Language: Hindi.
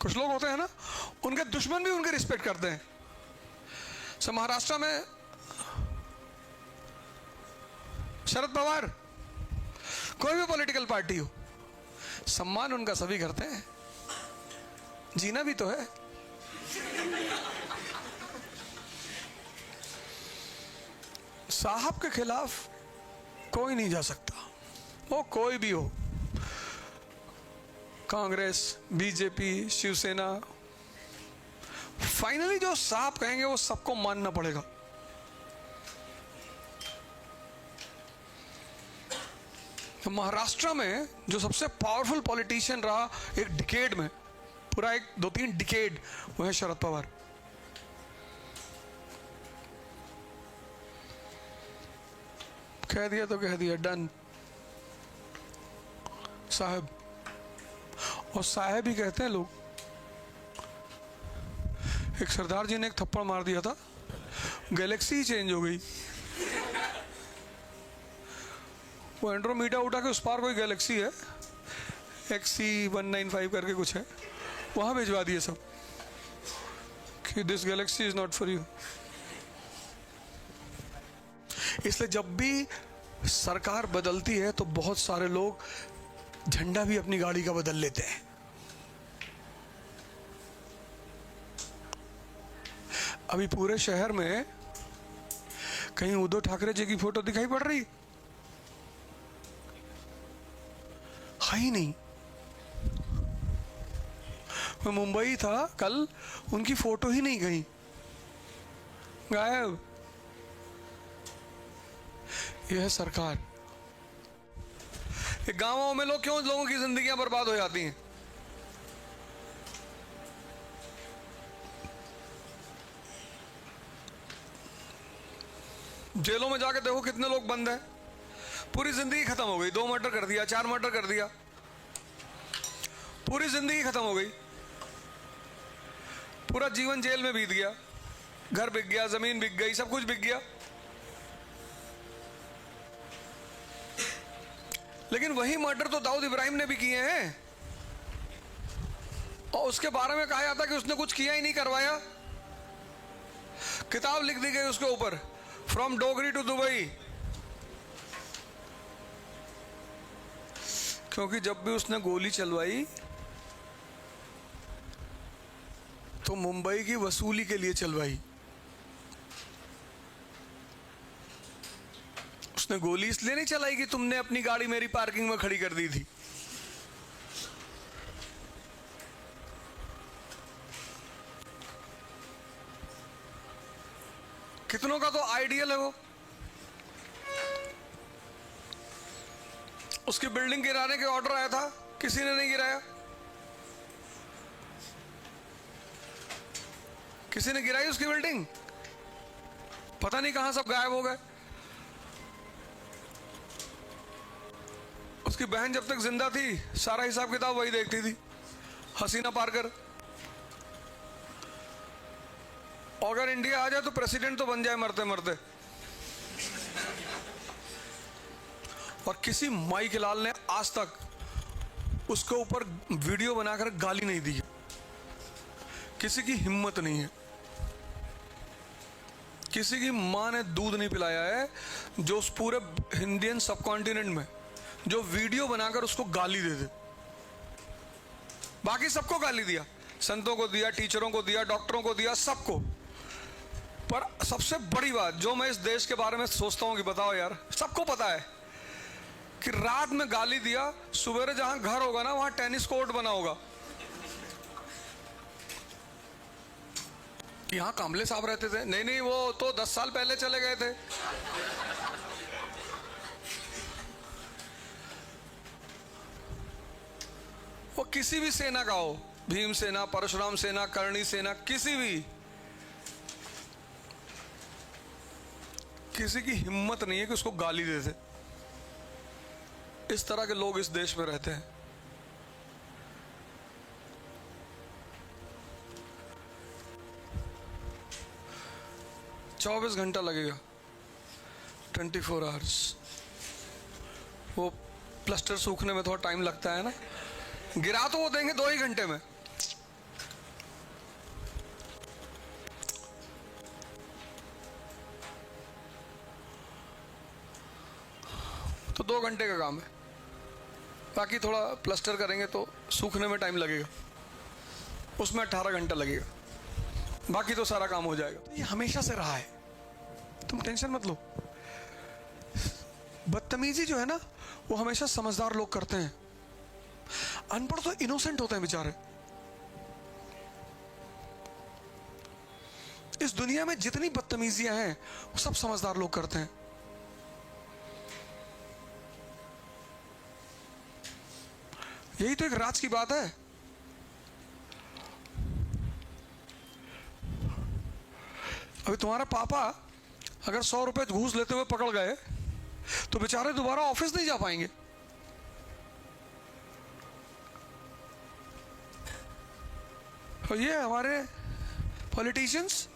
कुछ लोग होते हैं ना, उनके दुश्मन भी उनकी रिस्पेक्ट करते हैं। महाराष्ट्र में शरद पवार, कोई भी पॉलिटिकल पार्टी हो, सम्मान उनका सभी करते हैं, जीना भी तो है। साहब के खिलाफ कोई नहीं जा सकता, वो कोई भी हो, कांग्रेस, बीजेपी, शिवसेना। फाइनली जो साहब कहेंगे वो सबको मानना पड़ेगा। तो महाराष्ट्र में जो सबसे पावरफुल पॉलिटिशियन रहा एक डिकेड में, पूरा एक 2-3 डिकेड, वो है शरद पवार। कह दिया तो कह दिया, डन साहब। और साहब ही कहते हैं लोग। एक सरदार जी ने एक थप्पड़ मार दिया था, गैलेक्सी ही चेंज हो गई। वो एंड्रोमीडा उठा के उस पार कोई गैलेक्सी है, XC195 करके कुछ है, वहां भिजवा दिए सब कि this Galaxy is not for you. इसलिए जब भी सरकार बदलती है तो बहुत सारे लोग झंडा भी अपनी गाड़ी का बदल लेते हैं। अभी पूरे शहर में कहीं उद्धव ठाकरे जी की फोटो दिखाई पड़ रही है ही नहीं। मैं मुंबई था कल, उनकी फोटो ही नहीं कहीं, गायब। यह है सरकार। गांवों में लोग क्यों, लोगों की जिंदगियां बर्बाद हो जाती हैं? जेलों में जाके देखो कितने लोग बंद हैं, पूरी जिंदगी खत्म हो गई। 2 मर्डर कर दिया, 4 मर्डर कर दिया, पूरी जिंदगी खत्म हो गई, पूरा जीवन जेल में बीत गया, घर बिक गया, जमीन बिक गई, सब कुछ बिक गया। लेकिन वही मर्डर तो दाऊद इब्राहिम ने भी किए हैं, और उसके बारे में कहा जाता कि उसने कुछ किया ही नहीं, करवाया। किताब लिख दी गई उसके ऊपर, फ्रॉम डोगरी टू दुबई। क्योंकि जब भी उसने गोली चलवाई तो मुंबई की वसूली के लिए चलवाई। उसने गोली इसलिए नहीं चलाई कि तुमने अपनी गाड़ी मेरी पार्किंग में खड़ी कर दी थी। कितनों का तो आइडियल है वो। उसकी बिल्डिंग गिराने के ऑर्डर आया था, किसी ने नहीं गिराया। किसी ने गिराई उसकी बिल्डिंग? पता नहीं कहां सब गायब हो गए। उसकी बहन जब तक जिंदा थी सारा हिसाब किताब वही देखती थी, हसीना पारकर। अगर इंडिया आ जाए तो प्रेसिडेंट तो बन जाए मरते मरते। और किसी माई के लाल ने आज तक उसके ऊपर वीडियो बनाकर गाली नहीं दी। किसी की हिम्मत नहीं है। किसी की मां ने दूध नहीं पिलाया है जो उस पूरे इंडियन सबकॉन्टिनेंट में जो वीडियो बनाकर उसको गाली दे दे। बाकी सबको गाली दिया, संतों को दिया, टीचरों को दिया, डॉक्टरों को दिया, सबको। पर सबसे बड़ी बात जो मैं इस देश के बारे में सोचता हूं कि बताओ यार, सबको पता है कि रात में गाली दिया, सुबह जहां घर होगा ना वहां टेनिस कोर्ट बना होगा। कि यहां कामले साहब रहते थे, नहीं नहीं वो तो 10 साल पहले चले गए थे। वो किसी भी सेना का हो, भीम सेना, परशुराम सेना, करणी सेना, किसी भी, किसी की हिम्मत नहीं है कि उसको गाली दे दे। इस तरह के लोग इस देश में रहते हैं। चौबीस घंटा लगेगा, 24 आवर्स। वो प्लास्टर सूखने में थोड़ा टाइम लगता है ना, गिरा तो वो देंगे 2 ही घंटे में। तो 2 घंटे का काम है, बाकी थोड़ा प्लास्टर करेंगे तो सूखने में टाइम लगेगा, उसमें 18 घंटा लगेगा, बाकी तो सारा काम हो जाएगा। तो ये हमेशा से रहा है, तुम टेंशन मत लो। बदतमीजी जो है ना वो हमेशा समझदार लोग करते हैं, अनपढ़ तो इनोसेंट होते हैं बेचारे। इस दुनिया में जितनी बदतमीजियां हैं वो सब समझदार लोग करते हैं। यही तो एक राज की बात है। अभी तुम्हारा पापा अगर 100 रुपए घूस लेते हुए पकड़ गए तो बेचारे दोबारा ऑफिस नहीं जा पाएंगे। और ये हमारे पॉलिटिशियंस